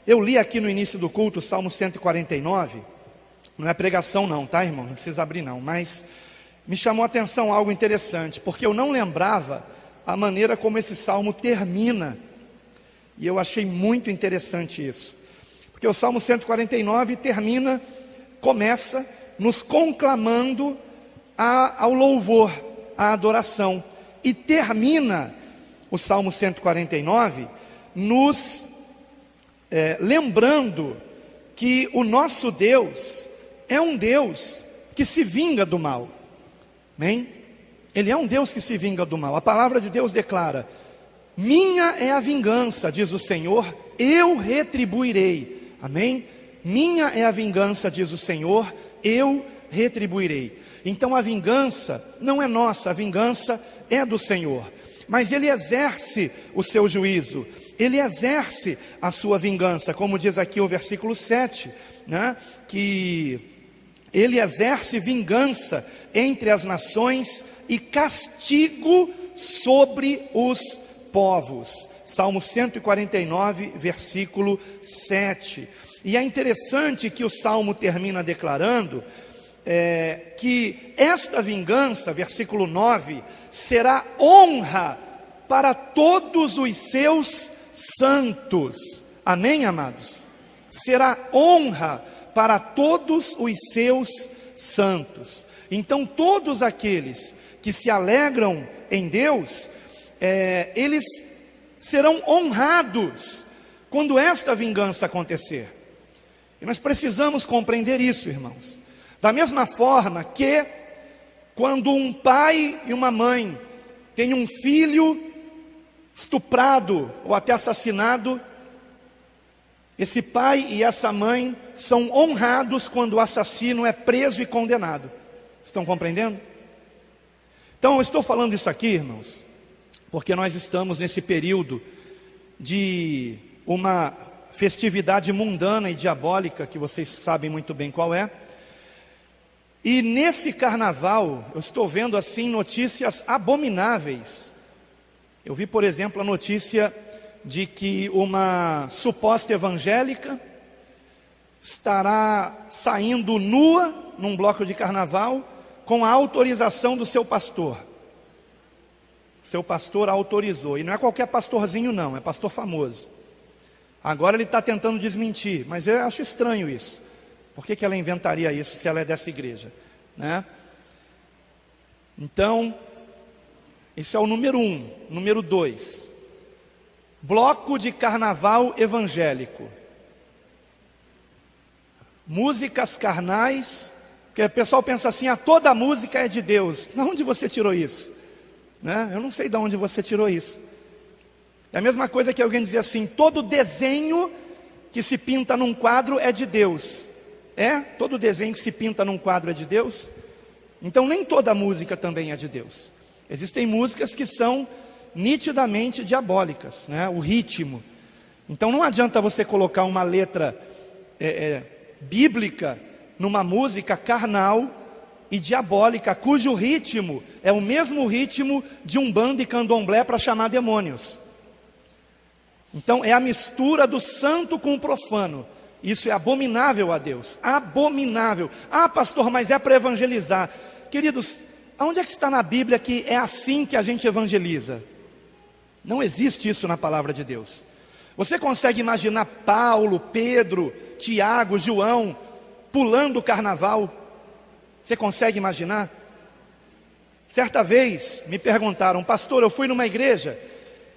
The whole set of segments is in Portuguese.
Eu li aqui no início do culto o Salmo 149, não é pregação não, tá, irmão? Não precisa abrir não, mas me chamou a atenção algo interessante, porque eu não lembrava a maneira como esse salmo termina, e eu achei muito interessante isso, porque o Salmo 149 começa nos conclamando ao louvor, à adoração, e termina o Salmo 149 nos lembrando que o nosso Deus é um Deus que se vinga do mal, amém? Ele é um Deus que se vinga do mal. A palavra de Deus declara: minha é a vingança, diz o Senhor, eu retribuirei, amém? Minha é a vingança, diz o Senhor, eu retribuirei. Então a vingança não é nossa, a vingança é do Senhor, mas Ele exerce o seu juízo, Ele exerce a sua vingança, como diz aqui o versículo 7, né? Que Ele exerce vingança entre as nações e castigo sobre os povos. Salmo 149, versículo 7. E é interessante que o Salmo termina declarando que esta vingança, versículo 9, será honra para todos os seus santos. Amém, amados? Será honra para todos os seus santos. Então todos aqueles que se alegram em Deus, eles serão honrados quando esta vingança acontecer. E nós precisamos compreender isso, irmãos. Da mesma forma que quando um pai e uma mãe têm um filho estuprado ou até assassinado, esse pai e essa mãe são honrados quando o assassino é preso e condenado. Estão compreendendo? Então eu estou falando isso aqui, irmãos, porque nós estamos nesse período de uma festividade mundana e diabólica, que vocês sabem muito bem qual é. E nesse carnaval, eu estou vendo assim notícias abomináveis. Eu vi, por exemplo, a notícia de que uma suposta evangélica estará saindo nua num bloco de carnaval com a autorização do seu pastor. Seu pastor autorizou, e não é qualquer pastorzinho não, é pastor famoso. Agora ele está tentando desmentir, mas eu acho estranho isso. Por que ela inventaria isso se ela é dessa igreja, né? Então, esse é o número 1. Número 2, bloco de carnaval evangélico. Músicas carnais, que o pessoal pensa assim: toda música é de Deus. De onde você tirou isso? Né? Eu não sei de onde você tirou isso. É a mesma coisa que alguém dizer assim: todo desenho que se pinta num quadro é de Deus. Todo desenho que se pinta num quadro é de Deus? Então nem toda música também é de Deus. Existem músicas que são nitidamente diabólicas, né? O ritmo. Então não adianta você colocar uma letra bíblica numa música carnal e diabólica, cujo ritmo é o mesmo ritmo de umbanda e candomblé para chamar demônios. Então é a mistura do santo com o profano. Isso é abominável a Deus, abominável. Pastor, mas é para evangelizar. Queridos, aonde é que está na Bíblia que é assim que a gente evangeliza? Não existe isso na palavra de Deus. Você consegue imaginar Paulo, Pedro, Tiago, João pulando o carnaval? Você consegue imaginar? Certa vez me perguntaram: pastor, eu fui numa igreja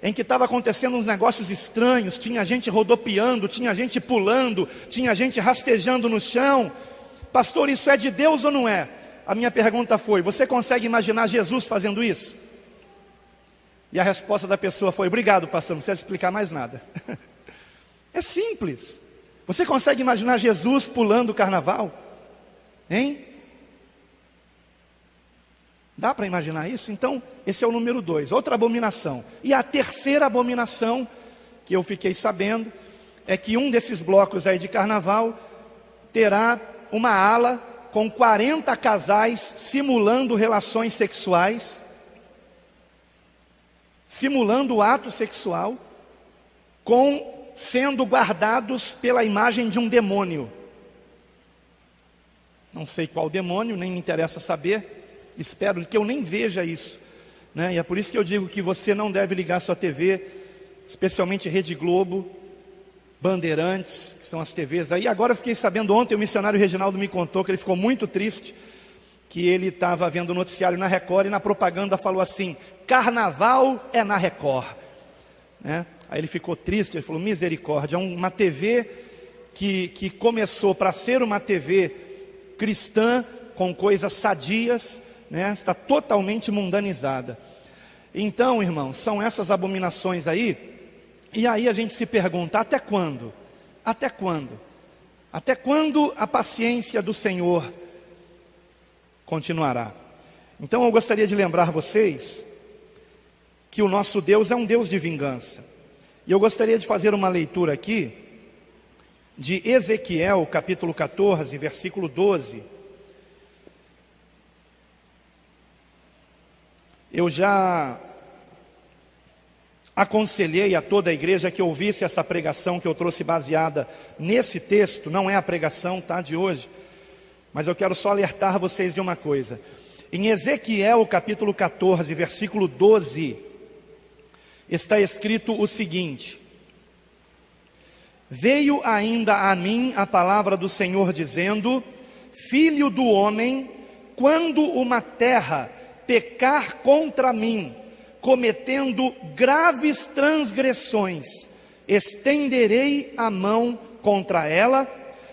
em que estava acontecendo uns negócios estranhos, tinha gente rodopiando, tinha gente pulando, tinha gente rastejando no chão. Pastor, isso é de Deus ou não é? A minha pergunta foi: você consegue imaginar Jesus fazendo isso? E a resposta da pessoa foi: obrigado, pastor, não precisa explicar mais nada. É simples. Você consegue imaginar Jesus pulando o carnaval? Hein? Dá para imaginar isso? Então, esse é o número 2, outra abominação. E a terceira abominação, que eu fiquei sabendo, é que um desses blocos aí de carnaval terá uma ala com 40 casais simulando relações sexuais, simulando o ato sexual com sendo guardados pela imagem de um demônio. Não sei qual demônio, nem me interessa saber, espero que eu nem veja isso, né? E é por isso que eu digo que você não deve ligar sua TV, especialmente Rede Globo, Bandeirantes, que são as TVs aí. Agora eu fiquei sabendo ontem, o missionário Reginaldo me contou que ele ficou muito triste, que ele estava vendo o noticiário na Record e na propaganda falou assim: carnaval é na Record, né? Aí ele ficou triste, ele falou: misericórdia, uma TV que começou para ser uma TV cristã, com coisas sadias, né? Está totalmente mundanizada. Então, irmãos, são essas abominações aí, e aí a gente se pergunta: até quando? Até quando? Até quando a paciência do Senhor continuará? Então eu gostaria de lembrar vocês que o nosso Deus é um Deus de vingança. E eu gostaria de fazer uma leitura aqui de Ezequiel, capítulo 14, versículo 12. Eu já aconselhei a toda a igreja que ouvisse essa pregação que eu trouxe baseada nesse texto. Não é a pregação, tá, de hoje, mas eu quero só alertar vocês de uma coisa. Em Ezequiel, capítulo 14, versículo 12, está escrito o seguinte: veio ainda a mim a palavra do Senhor dizendo: filho do homem, quando uma terra pecar contra mim, cometendo graves transgressões, estenderei a mão contra ela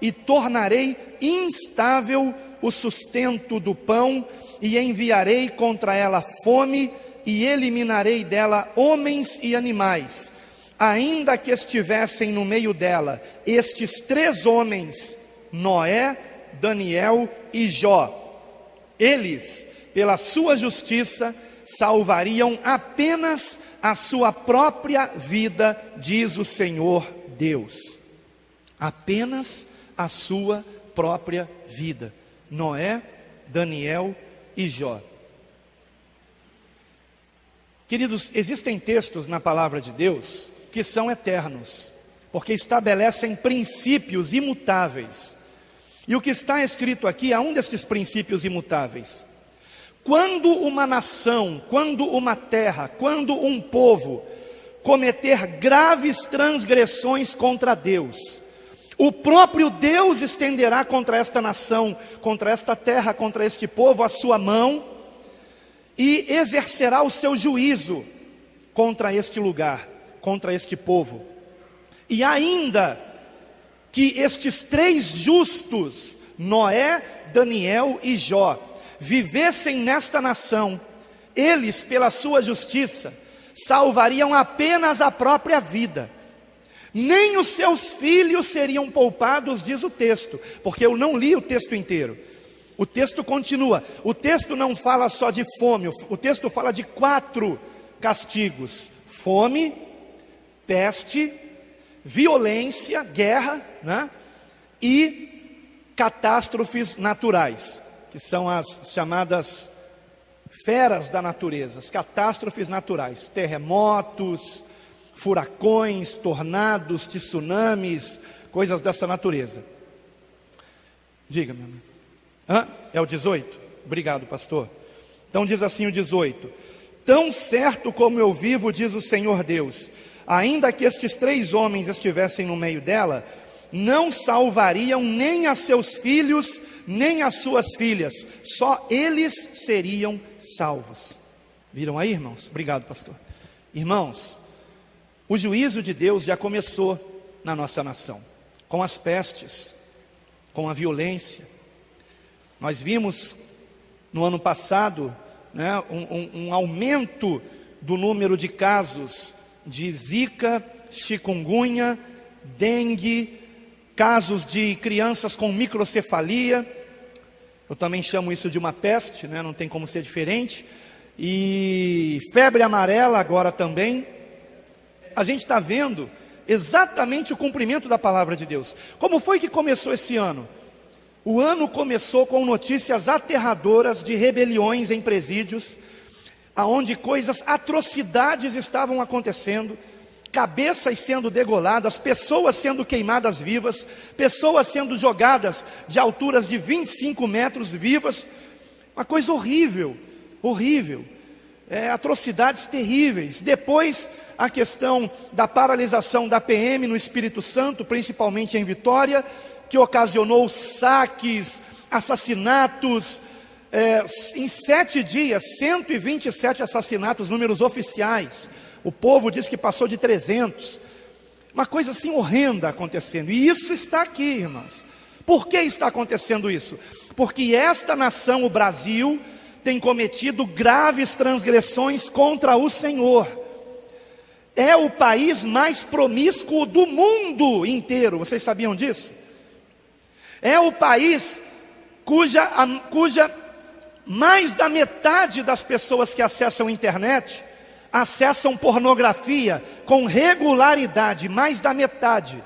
e tornarei instável o sustento do pão, e enviarei contra ela fome, e eliminarei dela homens e animais. Ainda que estivessem no meio dela estes 3 homens, Noé, Daniel e Jó, eles, pela sua justiça, salvariam apenas a sua própria vida, diz o Senhor Deus. Apenas a sua própria vida. Noé, Daniel e Jó. Queridos, existem textos na palavra de Deus que são eternos, porque estabelecem princípios imutáveis. E o que está escrito aqui é um destes princípios imutáveis. Quando uma nação, quando uma terra, quando um povo cometer graves transgressões contra Deus, o próprio Deus estenderá contra esta nação, contra esta terra, contra este povo a sua mão e exercerá o seu juízo contra este lugar, contra este povo. E ainda que estes 3 justos, Noé, Daniel e Jó, vivessem nesta nação, eles, pela sua justiça, salvariam apenas a própria vida. Nem os seus filhos seriam poupados, diz o texto, porque eu não li o texto inteiro. O texto continua. O texto não fala só de fome, o texto fala de 4 castigos: fome, peste, violência, guerra, né? E catástrofes naturais, que são as chamadas feras da natureza, as catástrofes naturais, terremotos, furacões, tornados, tsunamis, coisas dessa natureza. Diga, meu amigo. É o 18? Obrigado, pastor. Então diz assim o 18: tão certo como eu vivo, diz o Senhor Deus, ainda que estes 3 homens estivessem no meio dela, não salvariam nem a seus filhos, nem as suas filhas, só eles seriam salvos. Viram aí, irmãos? Obrigado, pastor. Irmãos, o juízo de Deus já começou na nossa nação, com as pestes, com a violência. Nós vimos no ano passado, né, um aumento do número de casos de zika, chikungunya, dengue, casos de crianças com microcefalia. Eu também chamo isso de uma peste, né, não tem como ser diferente. E febre amarela agora também. A gente está vendo exatamente o cumprimento da palavra de Deus. Como foi que começou esse ano? O ano começou com notícias aterradoras de rebeliões em presídios, aonde atrocidades estavam acontecendo, cabeças sendo degoladas, pessoas sendo queimadas vivas, pessoas sendo jogadas de alturas de 25 metros vivas, uma coisa horrível, horrível, atrocidades terríveis. Depois a questão da paralisação da PM no Espírito Santo, principalmente em Vitória, que ocasionou saques, assassinatos, em 7 dias, 127 assassinatos, números oficiais. O povo diz que passou de 300. Uma coisa assim horrenda acontecendo. E isso está aqui, irmãos. Por que está acontecendo isso? Porque esta nação, o Brasil, tem cometido graves transgressões contra o Senhor. É o país mais promíscuo do mundo inteiro. Vocês sabiam disso? É o país cuja mais da metade das pessoas que acessam a internet acessam pornografia com regularidade. Mais da metade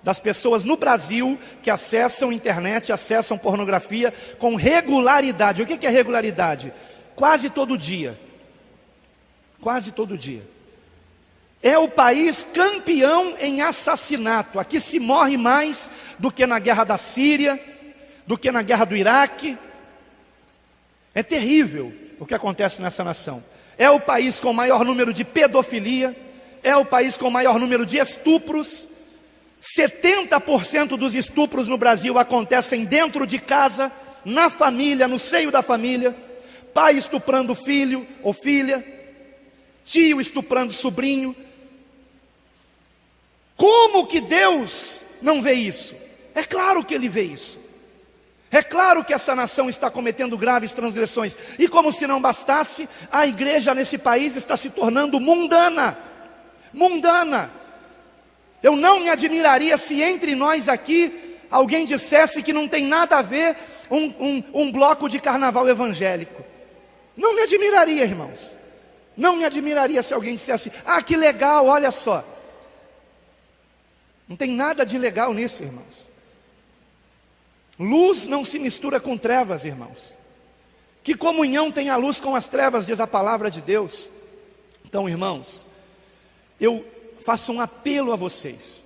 das pessoas no Brasil que acessam a internet, acessam pornografia com regularidade. O que é regularidade? Quase todo dia. Quase todo dia. É o país campeão em assassinato. Aqui se morre mais do que na guerra da Síria, do que na guerra do Iraque. É terrível o que acontece nessa nação. É o país com o maior número de pedofilia, é o país com o maior número de estupros. 70% dos estupros no Brasil acontecem dentro de casa, na família, no seio da família. Pai estuprando filho ou filha, tio estuprando sobrinho. Como que Deus não vê isso? É claro que Ele vê isso. É claro que essa nação está cometendo graves transgressões. E como se não bastasse, a igreja nesse país está se tornando mundana. Mundana. Eu não me admiraria se entre nós aqui alguém dissesse que não tem nada a ver um bloco de carnaval evangélico. Não me admiraria, irmãos. Não me admiraria se alguém dissesse: ah, que legal, olha só. Não tem nada de legal nisso, irmãos. Luz não se mistura com trevas, irmãos. Que comunhão tem a luz com as trevas, diz a palavra de Deus. Então, irmãos, eu faço um apelo a vocês.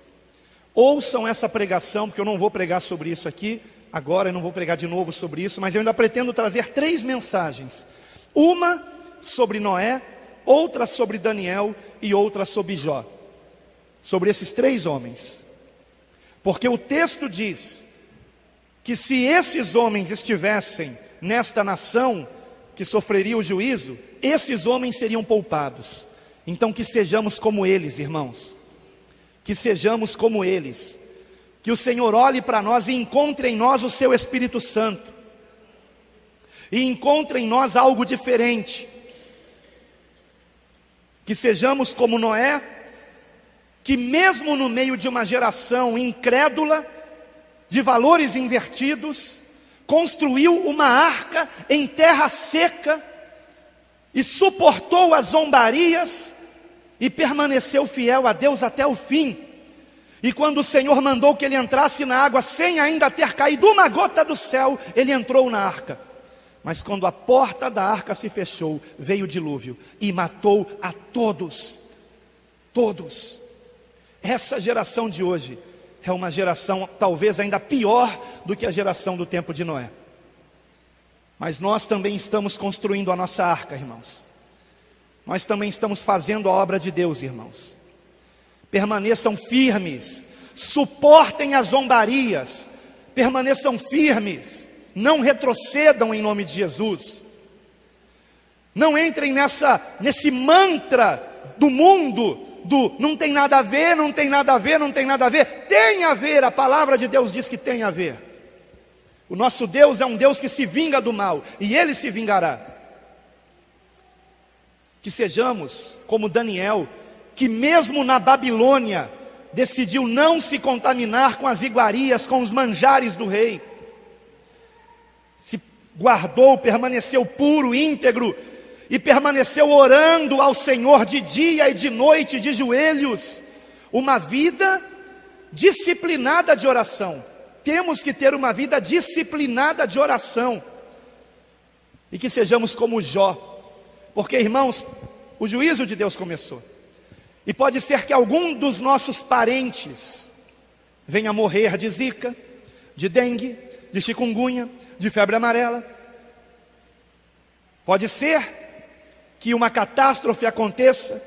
Ouçam essa pregação, porque eu não vou pregar sobre isso aqui agora, eu não vou pregar de novo sobre isso, mas eu ainda pretendo trazer 3 mensagens. Uma sobre Noé, outra sobre Daniel e outra sobre Jó. Sobre esses 3 homens. Porque o texto diz que se esses homens estivessem nesta nação que sofreria o juízo, esses homens seriam poupados. Então que sejamos como eles, irmãos. Que sejamos como eles. Que o Senhor olhe para nós e encontre em nós o seu Espírito Santo. E encontre em nós algo diferente. Que sejamos como Noé, que mesmo no meio de uma geração incrédula, de valores invertidos, construiu uma arca em terra seca, e suportou as zombarias, e permaneceu fiel a Deus até o fim. E quando o Senhor mandou que ele entrasse na água, sem ainda ter caído uma gota do céu, ele entrou na arca. Mas quando a porta da arca se fechou, veio o dilúvio, e matou a todos. Todos. Essa geração de hoje é uma geração talvez ainda pior do que a geração do tempo de Noé. Mas nós também estamos construindo a nossa arca, irmãos. Nós também estamos fazendo a obra de Deus, irmãos. Permaneçam firmes, suportem as zombarias, permaneçam firmes, não retrocedam em nome de Jesus. Não entrem nesse mantra do mundo, não tem nada a ver, não tem nada a ver, não tem nada a ver. Tem a ver, a palavra de Deus diz que tem a ver. O nosso Deus é um Deus que se vinga do mal, e Ele se vingará. Que sejamos como Daniel, que mesmo na Babilônia, decidiu não se contaminar com as iguarias, com os manjares do rei. Se guardou, permaneceu puro, íntegro, e permaneceu orando ao Senhor de dia e de noite, de joelhos. Uma vida disciplinada de oração. Temos que ter uma vida disciplinada de oração. E que sejamos como Jó. Porque, irmãos, o juízo de Deus começou. E pode ser que algum dos nossos parentes venha a morrer de zika, de dengue, de chikungunya, de febre amarela. Pode ser que uma catástrofe aconteça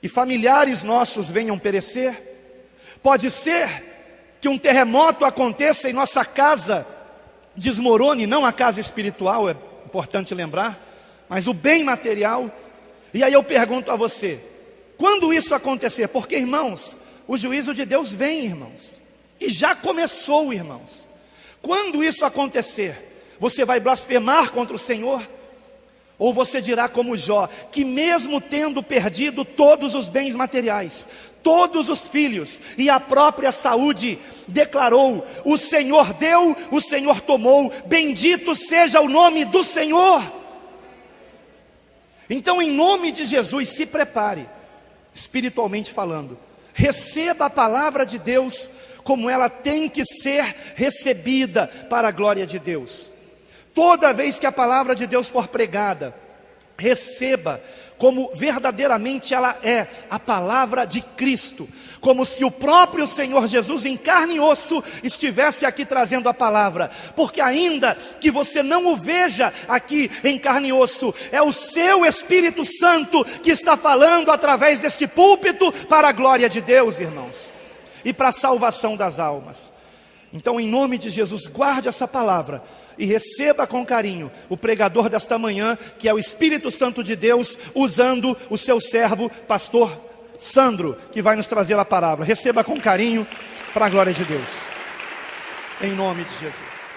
e familiares nossos venham perecer. Pode ser que um terremoto aconteça e nossa casa desmorone, não a casa espiritual, é importante lembrar, mas o bem material. E aí eu pergunto a você, quando isso acontecer? Porque, irmãos, o juízo de Deus vem, irmãos, e já começou, irmãos. Quando isso acontecer, você vai blasfemar contra o Senhor? Ou você dirá como Jó, que mesmo tendo perdido todos os bens materiais, todos os filhos e a própria saúde, declarou: o Senhor deu, o Senhor tomou, bendito seja o nome do Senhor. Então, em nome de Jesus, se prepare, espiritualmente falando, receba a palavra de Deus como ela tem que ser recebida para a glória de Deus. Toda vez que a palavra de Deus for pregada, receba como verdadeiramente ela é, a palavra de Cristo, como se o próprio Senhor Jesus em carne e osso estivesse aqui trazendo a palavra, porque ainda que você não o veja aqui em carne e osso, é o seu Espírito Santo que está falando através deste púlpito para a glória de Deus, irmãos, e para a salvação das almas. Então, em nome de Jesus, guarde essa palavra e receba com carinho o pregador desta manhã, que é o Espírito Santo de Deus, usando o seu servo, pastor Sandro, que vai nos trazer a palavra. Receba com carinho, para a glória de Deus, em nome de Jesus.